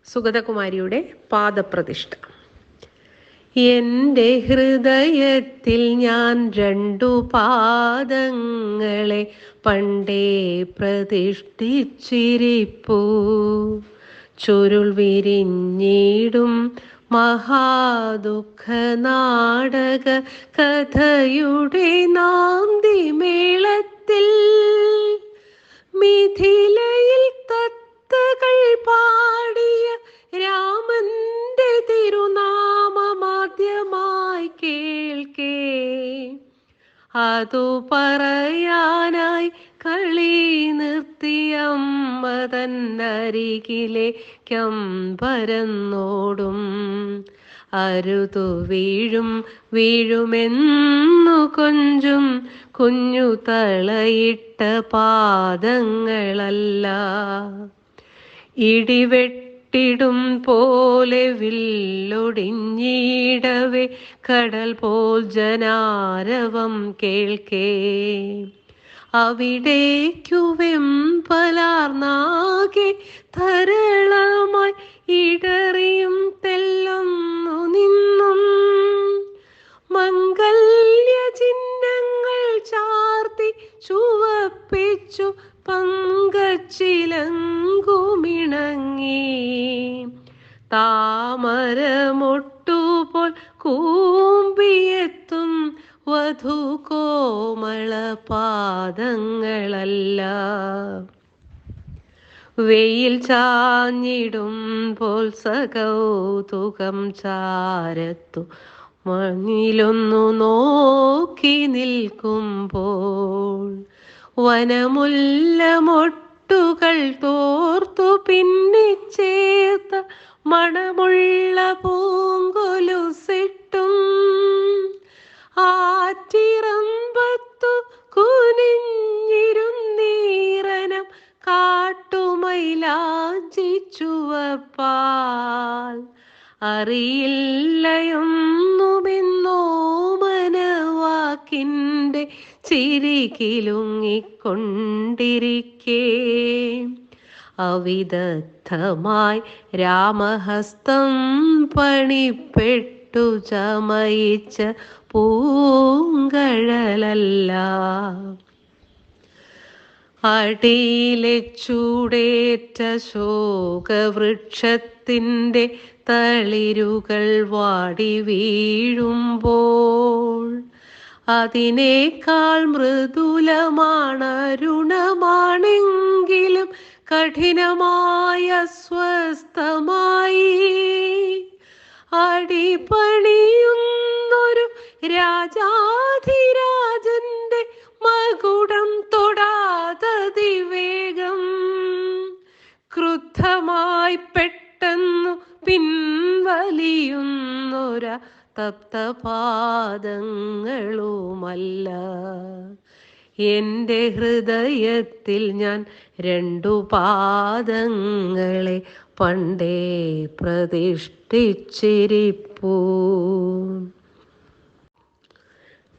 സുഗതകുമാരിയുടെ പാദപ്രതിഷ്ഠ. എൻ്റെ ഹൃദയത്തിൽ ഞാൻ 2 പാദങ്ങളെ പണ്ടേ പ്രതിഷ്ഠിച്ചിരിപ്പൂ. ചുരുൾ വിരിഞ്ഞിടും മഹാദുഃഖ നാടക കഥയുടെ നാന്ദിമേളത്തിൽ മിഥിലയിൽ തത്തകൾ പാടിയ രാമന്റെ തിരുനാമമാദ്യമായി കേൾക്കേ. അതു പറയാനായി കളി നിർത്തിയമ്മ തന്നരികിലേക്കം പരന്നോടും. അരുതു വീഴുമെന്നു കൊഞ്ചും കുഞ്ഞു തളയിട്ട പാദങ്ങളല്ല. ഇടിവെട്ടിടും പോലെ വില്ലൊടിഞ്ഞിടവേ കടൽ പോൽ ജനാരവം കേൾക്കേ. അവിടേക്കു വെമ്പലാർന്നാകെ ധരളമായി ഇടറിയും തെല്ലൊന്നു നിന്നും. മംഗല്യ ചിഹ്നങ്ങൾ ചാർത്തി ചുവപ്പിച്ചു പങ്കച്ചിലങ്കുമിണങ്ങി. താമരമൊട്ടുപോൽ കൂമ്പിയെത്തും വധുകോമള പാദങ്ങളല്ല. വെയിൽ ചാഞ്ഞിടുമ്പോൾ സകൗതുകം ചാരത്തു മഞ്ഞിലൊന്നു നോക്കി നിൽക്കുമ്പോൾ വനമുല്ല മൊട്ടുകൾ തോർത്തു പിന്നിച്ചേർത്ത മണമുള്ള പൂങ്കൊലുസിട്ടും ആറ്റിറമ്പത്തു കുനിഞ്ഞിരുന്നീറനം കാട്ടുമൈലാഞ്ചി ചുവപ്പാൽ അറിയില്ലയൊന്നുമെന്നോ മനവാക്കിൻ്റെ ചിരികിലുങ്ങിക്കൊണ്ടിരിക്കേ. അവിദഗ്ധമായി രാമഹസ്തം പണിപ്പെട്ടു ചമയിച്ച പൂങ്കഴലല്ല. അടിയിലെ ചൂടേറ്റ ശോകവൃക്ഷത്തിൻ്റെ തളിരുകൾ വാടി വീഴുമ്പോൾ അതിനേക്കാൾ മൃദുലമാണരുണമാണെങ്കിലും കഠിനമായ സ്വസ്ഥമായി അടിപണിയുന്നൊരു രാജാധിരാജന്റെ മകുടം തൊടാതതിവേഗം ക്രുദ്ധമായി പെട്ടെന്നു പിൻവലിയുന്നൊര തപ്തപാദങ്ങളുമല്ല. എൻ്റെ ഹൃദയത്തിൽ ഞാൻ 2 പാദങ്ങളെ പണ്ടേ പ്രതിഷ്ഠിച്ചിരിപ്പൂ.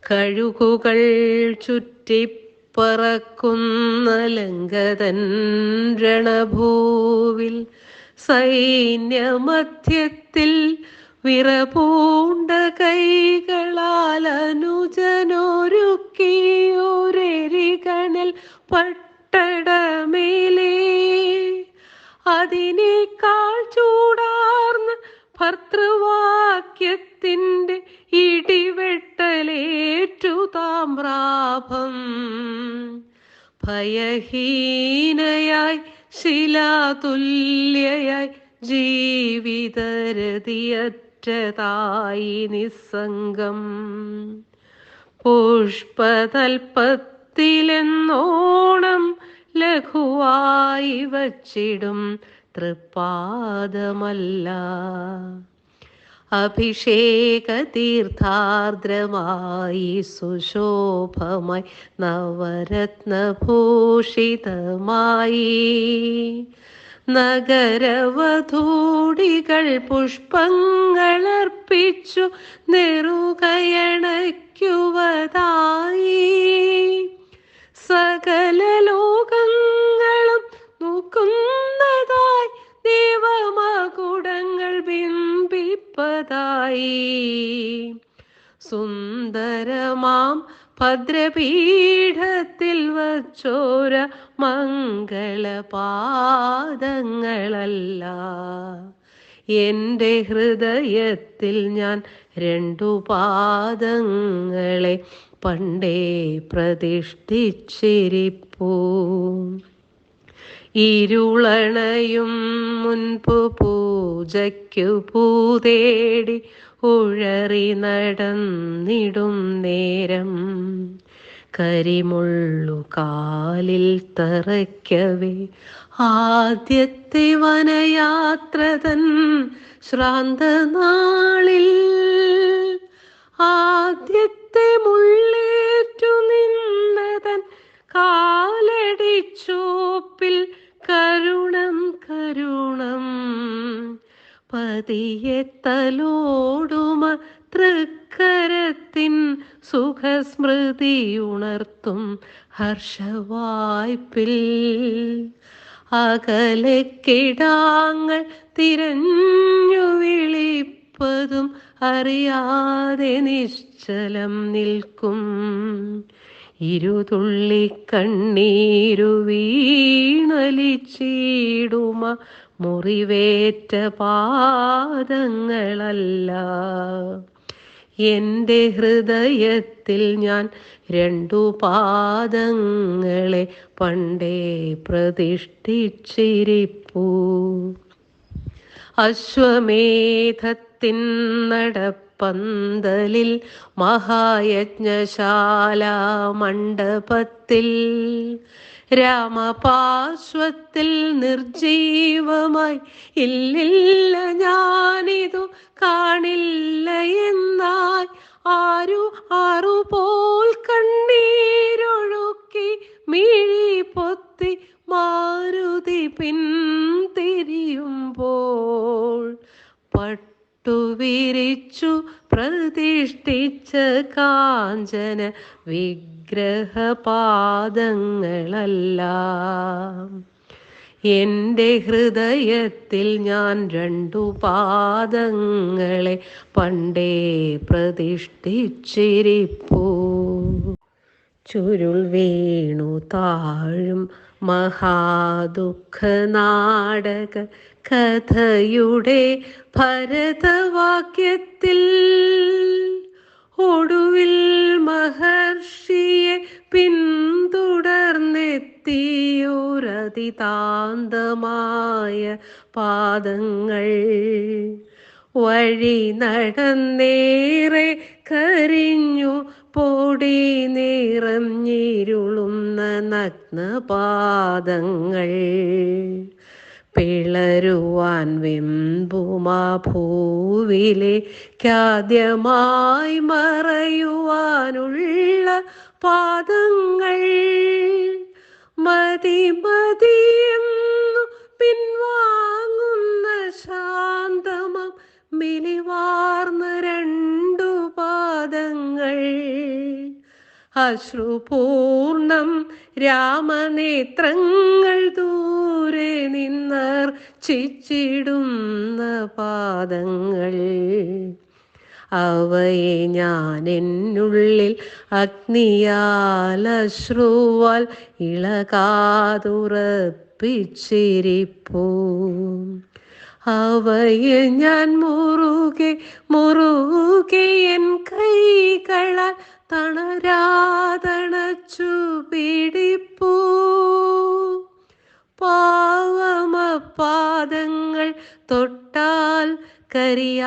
കഴുകുകൾ ചുറ്റിപ്പറക്കുന്ന ലങ്കതൻ രണഭൂവിൽ സൈന്യമധ്യത്തിൽ വിറപൂണ്ട കൈകളാൽ അനുജനൊരുക്കിയൊരെരികണൽ പട്ടടമേലേ അതിനേക്കാൾ ചൂടാർന്ന ഭർത്തൃവാക്യത്തിൻ്റെ ഇടിവെട്ടലേറ്റു താമ്രാഭം. ഭയഹീനയായി ശിലാതുല്യയായി ജീവിതരതിയറ്റതായി നിസ്സംഗം. പുഷ്പതൽപ്പത്തിലെന്നോണം ലഘുവായി വച്ചിടും തൃപ്പാദമല്ല. അഭിഷേക തീർത്ഥാർദ്രമായി സുശോഭമായി നവരത്നഭൂഷിതമായി നഗരവധൂടികൾ പുഷ്പങ്ങളർപ്പിച്ചു നെറുകയണയ്ക്കുവതായി. സകല ലോകങ്ങളും നോക്കുന്നതായി ദേവമകു സുന്ദരമാം ഭദ്രപീഠത്തിൽ വച്ചോര മംഗളപാദങ്ങളല്ല എൻ്റെ ഹൃദയത്തിൽ ഞാൻ രണ്ടു പാദങ്ങളെ പണ്ടേ പ്രതിഷ്ഠിച്ചിരിപ്പൂ. ഇരുളണയും മുൻപു പൂജയ്ക്കു പൂതേടി ഉഴറി നടന്നിടും നേരം കരിമുള്ളു കാലിൽ തറയ്ക്കവേ ആദ്യത്തെ വനയാത്ര തൻ ശ്രാന്തനാളിൽ ആദ്യത്തെ മുള്ളേറ്റു നിന്നതൻ കാലടിച്ചോപ്പിൽ കരുണം കരുണം പതിയെ തലോടുമ തൃക്കരത്തിൻ സുഖസ്മൃതിയുണർത്തും ഹർഷവായ്പിൽ അകലെ കിടാങ്ങൾ തിരഞ്ഞു വിളിപ്പതും അറിയാതെ നിശ്ചലം നിൽക്കും ഇരുതുള്ളി കണ്ണീരു വീണലിച്ചിടുമ മുറിവേറ്റ പാദങ്ങളല്ല എൻ്റെ ഹൃദയത്തിൽ ഞാൻ രണ്ടു പാദങ്ങളെ പണ്ടേ പ്രതിഷ്ഠിച്ചിരിപ്പൂ. അശ്വമേധത്തിൻ നടപ്പന്തലിൽ മഹായജ്ഞശാല മണ്ഡപത്തിൽ രാമപാർശ്വത്തിൽ നിർജീവമായി ഇല്ലില്ല ഞാനിതു കാണില്ല എന്നായി ആറുപോൽ കണ്ണീരൊഴുക്കി മിഴി പൊത്തി മാരുതി പിന്തിരിയുമ്പോൾ പട്ടുവിരിച്ചു പ്രതിഷ്ഠിച്ച കാഞ്ചന വിഗ്രഹപാദങ്ങളല്ല എൻ്റെ ഹൃദയത്തിൽ ഞാൻ രണ്ടു പാദങ്ങളെ പണ്ടേ പ്രതിഷ്ഠിച്ചിരിപ്പൂ. ചുരുൾ വീണു താഴും മഹാദുഃഖനാടക കഥയുടെ ഭരതവാക്യത്തിൽ ഒടുവിൽ മഹർഷിയെ പിന്തുടർന്നെത്തിയോരതിതാന്തമായ പാദങ്ങൾ വഴി നടന്നേറെ കരിഞ്ഞു പൊടി നിറഞ്ഞിരുളുന്ന നഗ്നപാദങ്ങൾ പിളരുവാൻ വെമ്പുമാ ഭൂവിലേക്കാദ്യമായി മറയുവാനുള്ള പാദങ്ങൾ മതിയെന്നു പിൻവാങ്ങുന്ന ശാന്തമം മിലിവാർന്ന രണ്ടു പാദങ്ങൾ അശ്രുപൂർണം രാമനേത്രങ്ങൾ ദൂരെ നിന്നർച്ചിടുന്ന പാദങ്ങൾ അവയെ ഞാൻ എന്നുള്ളിൽ അഗ്നിയാൽ അശ്രുവാൽ ഇളകാതുറപ്പിച്ചിരിപ്പൂ. അവയെ ഞാൻ മുറുകെ എൻ കൈകളാൽ തണരാതണച്ചു പിടിപ്പൂ. പാവമപാദങ്ങൾ തൊട്ടാൽ കരിയാത്തതാകട്ടെ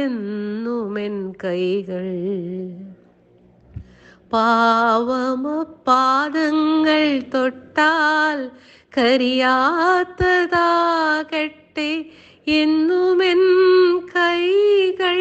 എന്നുമെൻ കൈകൾ. പാവമപാദങ്ങൾ തൊട്ടാൽ കരിയാത്തതാകട്ടെ എന്നുമെൻ കൈകൾ.